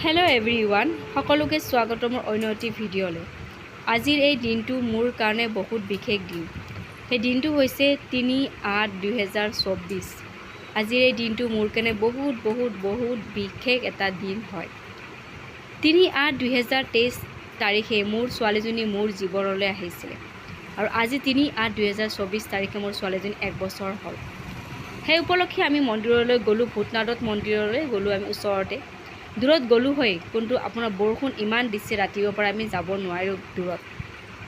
Hello' everyone, সকলোকে স্বাগতম মোৰ অন্য এটি ভিডিঅ'লৈ। আজিৰ এই দিনটো মোৰ কাৰণে বহুত বিশেষ দিন। সেই দিনটো হৈছে ৩-৮-২০২৪। আজিৰ এই দিনটো মোৰ কাৰণে বহুত বিশেষ এটা দিন হয়। ৩-৮-২০২৩ তাৰিখে মোৰ ছোৱালীজনী মোৰ জীৱনলৈ আহিছিলে আৰু আজি ৩-৮-২০২৪ তাৰিখে মোৰ ছোৱালীজনী 1 বছৰ হ'ল। সেই উপলক্ষে আমি মন্দিৰলৈ গ'লোঁ, ভূতনাথ মন্দিৰলৈ গ'লোঁ। আমি ওচৰতে দূৰত গ'লোঁ হয়, কিন্তু আপোনাৰ বৰষুণ ইমান দিছে ৰাতিপুৱাৰ পৰা আমি যাব নোৱাৰোঁ দূৰত।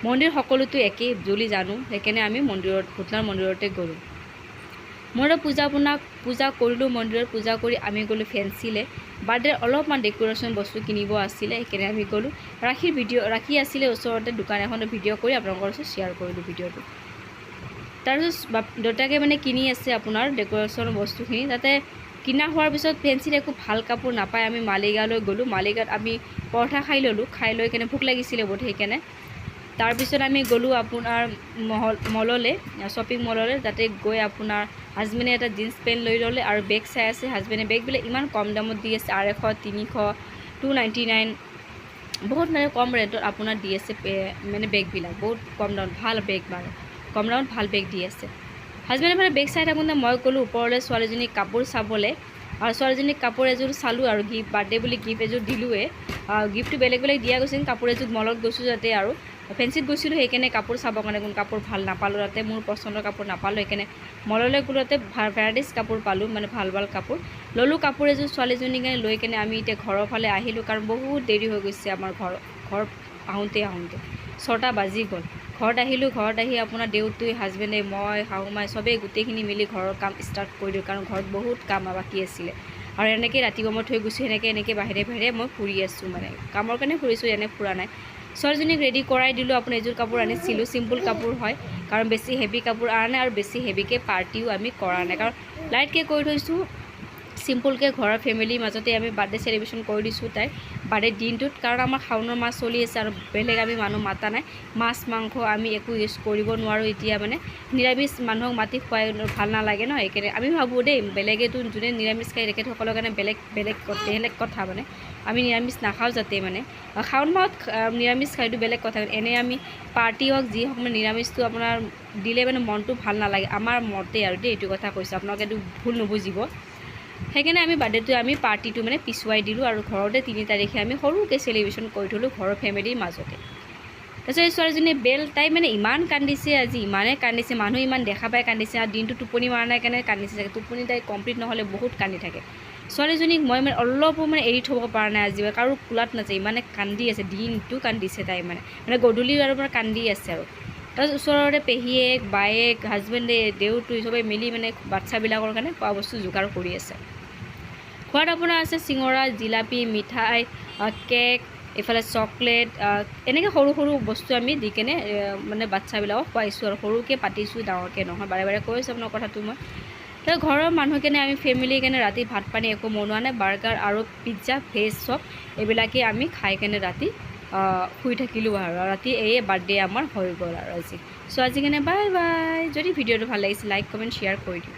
মন্দিৰ সকলোতো একেই বুলি জানো, সেইকাৰণে আমি ভূতনাথ মন্দিৰতে গ'লোঁ। মন্দিৰত পূজা কৰিলোঁ। মন্দিৰত পূজা কৰি আমি গ'লোঁ ফেঞ্চিলে। বাৰ্থডেৰ অলপমান ডেক'ৰেশ্যন বস্তু কিনিব আছিলে, সেইকাৰণে আমি গ'লোঁ। ৰাখি আছিলে ওচৰতে দোকান এখনত, ভিডিঅ' কৰি আপোনালোকৰ ওচৰত শ্বেয়াৰ কৰিলোঁ ভিডিঅ'টো। তাৰপিছত দেউতাকে কিনি আছে আপোনাৰ ডেক'ৰেশ্যনৰ বস্তুখিনি। তাতে কিনা হোৱাৰ পিছত ফেঞ্চিত একো ভাল কাপোৰ নাপায়। আমি মালিগাঁৱলৈ গ'লোঁ। মালিগাঁৱত আমি পৰঠা খাই ল'লোঁ। খাই লৈ কেনে ভোক লাগিছিলে বহুত, সেইকাৰণে তাৰপিছত আমি গ'লোঁ আপোনাৰ মললৈ, শ্বপিং মললৈ। তাতে গৈ আপোনাৰ হাজবেণ্ডে এটা জিন্স পেণ্ট লৈ ল'লে আৰু বেগ চাই আছে। হাজবেণ্ডে বেগবিলাক ইমান কম দামত দি আছে, 250, 300, 299, বহুত কম ৰেটত আপোনাৰ দি আছে। বেগবিলাক বহুত কম দামত, ভাল বেগ, কম দামত ভাল বেগ দি আছে। হাজবেণ্ডে বেগ চাই থাকোঁতে মই গ'লোঁ ওপৰলৈ ছোৱালীজনীক কাপোৰ চাবলৈ। আৰু ছোৱালীজনীক কাপোৰ এযোৰ চালোঁ আৰু বাৰ্থডে বুলি গিফ্ট এযোৰ দিলোঁৱে। গিফ্টটো বেলেগ দিয়া গৈছিল। কাপোৰ এযোৰ মলত গৈছোঁ যাতে, আৰু ফেঞ্চিত গৈছিলোঁ, সেইকাৰণে কাপোৰ চাবৰ কাৰণে কোনো কাপোৰ ভাল নাপালোঁ। তাতে মোৰ পচন্দৰ কাপোৰ নাপালোঁ, সেইকাৰণে মললৈ গ'লোঁ। তাতে ভেৰাইটিজ কাপোৰ পালোঁ, ভাল কাপোৰ ল'লোঁ। কাপোৰ এযোৰ ছোৱালীজনীৰ কাৰণে লৈ কেনে আমি এতিয়া ঘৰৰ ফালে আহিলোঁ, কাৰণ বহুত দেৰি হৈ গৈছে আমাৰ ঘৰ আহোঁতে 6টা বাজি গ'ল। ঘৰত আহিলোঁ। ঘৰত আহি আপোনাৰ দেউতাই, হাজবেণ্ডে, মই, শাহুমাই চবেই গোটেইখিনি মিলি ঘৰৰ কাম ষ্টাৰ্ট কৰি দিওঁ, কাৰণ ঘৰত বহুত কাম বাকী আছিলে। আৰু এনেকৈ ৰাতিপুৱা মই থৈ গৈছোঁ, এনেকৈ বাহিৰে মই ফুৰি আছোঁ, কামৰ কাৰণে ফুৰিছোঁ, এনে ফুৰা নাই। ছোৱালীজনীক ৰেডি কৰাই দিলোঁ। আপোনাৰ এযোৰ কাপোৰ আনিছিলোঁ, চিম্পুল কাপোৰ হয়, কাৰণ বেছি হেভি কাপোৰ অনা নাই আৰু বেছি হেভিকৈ পাৰ্টিও আমি কৰা নাই, কাৰণ লাইটকৈ কৰি থৈছোঁ। চিম্পুলকৈ ঘৰৰ ফেমিলিৰ মাজতে আমি বাৰ্থডে চেলিব্ৰেশ্যন কৰি দিছোঁ তাইৰ বাৰ্থডে দিনটোত, কাৰণ আমাৰ শাওনৰ মাহ চলি আছে আৰু বেলেগ আমি মানুহ মাতা নাই। মাছ মাংস আমি একো ইউজ কৰিব নোৱাৰোঁ এতিয়া, নিৰামিষ মানুহক মাতি খুৱাই ভাল নালাগে ন, সেইকাৰণে আমি ভাবোঁ দেই, বেলেগেতো যোনে নিৰামিষ খায় তেখেতসকলৰ কাৰণে বেলেগ কথা, আমি নিৰামিষ নাখাওঁ যাতে, শাওণ মাহত নিৰামিষ খাইটো বেলেগ কথা। এনেই আমি পাৰ্টি হওক যি হওক, নিৰামিষটো আপোনাৰ দিলে মনটো ভাল নালাগে, আমাৰ মতে আৰু দেই, এইটো কথা কৈছোঁ, আপোনালোকে এইটো ভুল নুবুজিব। সেইকাৰণে আমি বাৰ্থডেটো পাৰ্টিটো পিছুৱাই দিলোঁ আৰু ঘৰতে 3 তাৰিখে আমি সৰুকৈ চেলিব্ৰেশ্যন কৰি থ'লোঁ ঘৰৰ ফেমিলিৰ মাজতে। তাৰপিছত এই ছোৱালীজনী তাই ইমান কান্দিছে আজি, ইমানেই কান্দিছে, মানুহ ইমান দেখা পাই কান্দিছে, আৰু দিনটো টোপনি মৰা নাই কাৰণে কান্দিছে চাগে। টোপনি তাই কমপ্লিট নহ'লে বহুত কান্দি থাকে। ছোৱালীজনীক মই অলপো এৰি থ'ব পৰা নাই আজি, কাৰো কোলাত নাযায়, ইমানে কান্দি আছে, দিনটো কান্দিছে তাই, গধূলি আৰু কান্দি আছে। আৰু তাৰপিছত ওচৰতে পেহীয়েক, বায়েক, হাজবেণ্ডে, দেউতাই চবেই মিলি বাচ্ছাবিলাকৰ কাৰণে খোৱা বস্তু যোগাৰ কৰি আছে। খোৱাত আপোনাৰ আছে চিঙৰা, জিলাপি, মিঠাই, কেক, এইফালে চকলেট, এনেকৈ সৰু বস্তু আমি দি কেনে বাচ্ছাবিলাকক খুৱাইছোঁ আৰু সৰুকৈ পাতিছোঁ, ডাঙৰকৈ নহয়। বাৰে কৈ আছোঁ আপোনাৰ কথাটো মই। তাৰ ঘৰৰ মানুহখিনি আমি ফেমিলিৰ কাৰণে ৰাতি ভাত পানী একো বনোৱা নাই, বাৰ্গাৰ আৰু পিজ্জা, ভেজ চব এইবিলাকেই আমি খাই কেনে ৰাতি শুই থাকিলোঁ আৰু ৰাতি এই বাৰ্থডে আমাৰ হৈ গ'ল আৰু আজি। চ' আজি কাৰণে বাই বাই। যদি ভিডিঅ'টো ভাল লাগিছে লাইক কমেণ্ট শ্বেয়াৰ কৰি দিব।